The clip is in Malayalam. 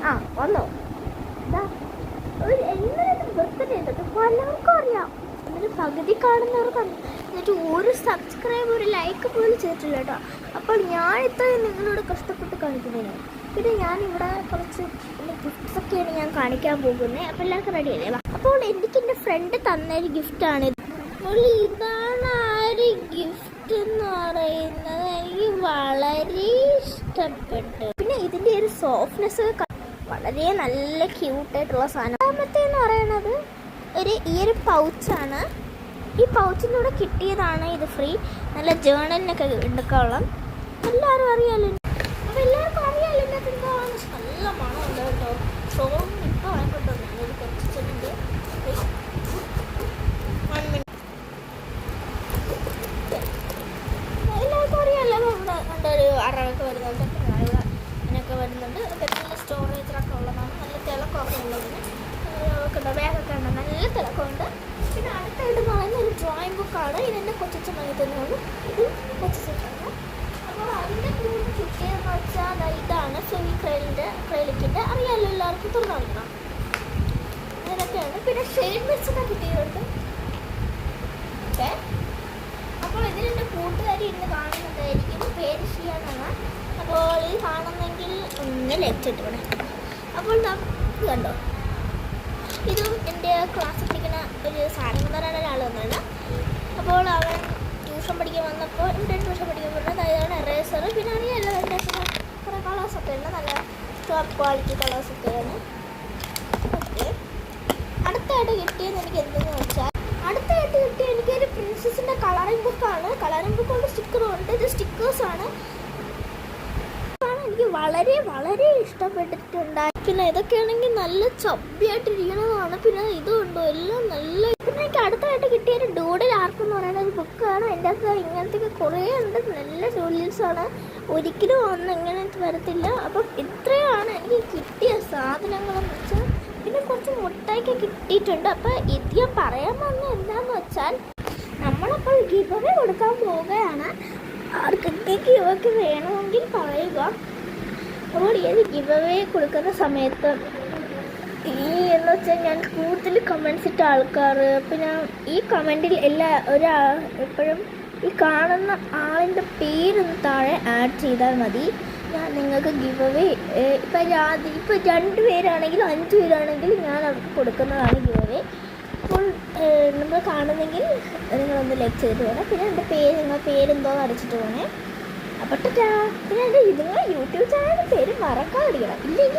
ആ വന്നോ എന്താ എങ്ങനെ ബർത്ത്ഡേ ഉണ്ടോ പലർക്കും അറിയാം. എന്നിട്ട് പകുതി കാണുന്നവർക്കാണ്. എന്നിട്ട് ഒരു സബ്സ്ക്രൈബ് ഒരു ലൈക്ക് പോലും ചെയ്തിട്ടില്ല കേട്ടോ. അപ്പോൾ ഞാൻ ഇത്രയും നിങ്ങളോട് കഷ്ടപ്പെട്ട് കാണിക്കുന്നതിന് പിന്നെ ഞാനിവിടെ കുറച്ച് എൻ്റെ ഗിഫ്റ്റ്സൊക്കെയാണ് ഞാൻ കാണിക്കാൻ പോകുന്നത്. അപ്പോൾ എല്ലാവർക്കും റെഡി അല്ലേ? അപ്പോൾ എനിക്ക് എൻ്റെ ഫ്രണ്ട് തന്നൊരു ഗിഫ്റ്റാണ്. അപ്പോൾ ഇതാണ് ആ ഒരു ഗിഫ്റ്റ് എന്ന് പറയുന്നത്. എനിക്ക് വളരെ ഇഷ്ടപ്പെട്ടു. പിന്നെ ഇതിൻ്റെ ഒരു സോഫ്റ്റ്നെസ് വളരെ നല്ല ക്യൂട്ടായിട്ടുള്ള സാധനം. രണ്ടാമത്തേന്ന് പറയുന്നത് ഈ ഒരു പൗച്ചാണ്. ഈ പൗച്ചിൻ്റെ കൂടെ കിട്ടിയതാണ് ഇത് ഫ്രീ. നല്ല ജേണലിനൊക്കെ എടുക്കാനുള്ള എല്ലാവരും അറിയാമല്ലോ. അപ്പോൾ എല്ലാവർക്കും അറിയാമല്ലോ ഇതിനകത്ത് എന്താണെന്ന്. നല്ല മണമുണ്ട് കേട്ടോ. ഷോറും ഇപ്പോൾ വാങ്ങിക്കൊണ്ടു ഞാനൊരു കുറച്ചുണ്ട്. 1 മിനിറ്റ്. എല്ലാവർക്കും അറിയാമല്ലോ. നമ്മുടെ കണ്ടൊരു അറവൊക്കെ വരുന്നുണ്ട്. ഇവിടെ ഇതിനൊക്കെ വരുന്നുണ്ട്. നല്ല സ്റ്റോറേജൊക്കെ ഉള്ളതാണ്. നല്ല തിളക്കമൊക്കെ ഉള്ളതിന് ബാഗൊക്കെ ഉണ്ട്. നല്ല തിളക്കമുണ്ട്. പിന്നെ അടുത്തായിട്ട് പറയുന്ന ഒരു ഡ്രോയിങ് ബുക്കാണ്. ഇതെൻ്റെ കൊച്ചു വാങ്ങി തന്നെയുള്ളൂ. ഇത് കൊച്ചാണ്. അപ്പോൾ അതിൻ്റെ കൂടെ കിട്ടിയതെന്ന് വെച്ചാൽ ഇതാണ് ക്രൈലിക്കിൻ്റെ അറിയാമല്ലോ എല്ലാവർക്കും. തുറന്നു കാണിക്കണം. ഇതൊക്കെയാണ്. പിന്നെ ഷെയ്ഡ് മിക്സൊക്കെ കിട്ടിയിട്ടുണ്ട്. ഓക്കെ. അപ്പോൾ ഇതിലെൻ്റെ കൂട്ടുകാരി ഇന്ന് കാണുന്നതായിരിക്കും. പേര് ഷിയാനാണ്. അപ്പോൾ ഇത് കാണുന്നെങ്കിൽ ഒന്ന് ലെഫ്റ്റ് ഇട്ട് ഇവിടെ. അപ്പോൾ നമുക്ക് കണ്ടോ, ഇതും എൻ്റെ ക്ലാസ്സിൽ പഠിക്കുന്ന ഒരു സാരംഗതരാണ് ഒരാൾ വന്നാണ്. അപ്പോൾ അവൻ ട്യൂഷൻ പഠിക്കാൻ വന്നപ്പോൾ എൻ്റെ ട്യൂഷൻ പഠിക്കാൻ പറഞ്ഞത് അതാണ് എറേസർ. പിന്നെ അറിയാമല്ലോ എൻ്റെ കുറേ കളേഴ്സൊക്കെ ഉണ്ട്. നല്ല ടോപ്പ് ക്വാളിറ്റി കളേഴ്സൊക്കെയാണ്. ഓക്കെ. അടുത്തായിട്ട് കിട്ടിയത് എനിക്ക് എന്തെന്ന് വെച്ചാൽ എനിക്കൊരു പ്രിൻസസിൻ്റെ കളറിംഗ് ബുക്കാണ്. കളറിംഗ് ബുക്ക് കൊണ്ട് സ്റ്റിക്കറും ഉണ്ട്. ഇത് സ്റ്റിക്കേഴ്സാണ്. എനിക്ക് വളരെ വളരെ ഇഷ്ടപ്പെട്ടിട്ടുണ്ടായി. പിന്നെ ഇതൊക്കെയാണെങ്കിൽ നല്ല ചബ്ബിയായിട്ടിരിക്കണതാണ്. പിന്നെ ഇതുണ്ടോ എല്ലാം നല്ല. പിന്നെ എനിക്ക് അടുത്തായിട്ട് കിട്ടിയൊരു ഡൂഡിൽ ആർക്കെന്ന് പറയുന്ന ഒരു ബുക്കാണ്. എൻ്റെ അകത്ത് ഇങ്ങനത്തെ കുറേ ഉണ്ട്. നല്ല ഡൂഡിൽസാണ്. ഒരിക്കലും ഒന്നും ഇങ്ങനത്തെ വരത്തില്ല. അപ്പം ഇത്രയാണ് എനിക്ക് കിട്ടിയ സാധനങ്ങളെന്ന് വെച്ചാൽ. പിന്നെ കുറച്ച് മുട്ടായിക്ക് കിട്ടിയിട്ടുണ്ട്. അപ്പോൾ ഇത് ഞാൻ പറയാൻ വന്നത് എന്താണെന്ന് വെച്ചാൽ നമ്മളപ്പോൾ ഗിവ് അവേ കൊടുക്കാൻ പോവുകയാണ്. ആർക്കൊക്കെ ഇവർക്ക് വേണമെങ്കിൽ പറയുക. അപ്പോൾ ഈ ഗിവ് അവേ കൊടുക്കുന്ന സമയത്ത് എന്ന് വെച്ചാൽ ഞാൻ കൂടുതൽ കമൻസ് ഇട്ട ആൾക്കാർ പിന്നെ ഈ കമൻറ്റിൽ എപ്പോഴും ഈ കാണുന്ന ആളിൻ്റെ പേരൊന്ന് താഴെ ആഡ് ചെയ്താൽ മതി. ഞാൻ നിങ്ങൾക്ക് ഗിവ് അവേ ഇപ്പോൾ 2 പേരാണെങ്കിലും 5 പേരാണെങ്കിലും ഞാൻ അവർക്ക് കൊടുക്കുന്നതാണ് ഗിവ് അവേ. അപ്പോൾ നമ്മൾ കാണുന്നെങ്കിൽ നിങ്ങളൊന്ന് ലൈക്ക് ചെയ്ത് പോകണം. പിന്നെ എൻ്റെ നിങ്ങളുടെ പേരെന്തോന്ന് അടിച്ചിട്ട് പോകണേ. അപ്പോൾ പിന്നെ നിങ്ങളുടെ യൂട്യൂബ് ചാനലിൻ്റെ പേര് മറക്കാതിരിക്കണം. ഇല്ലെങ്കിൽ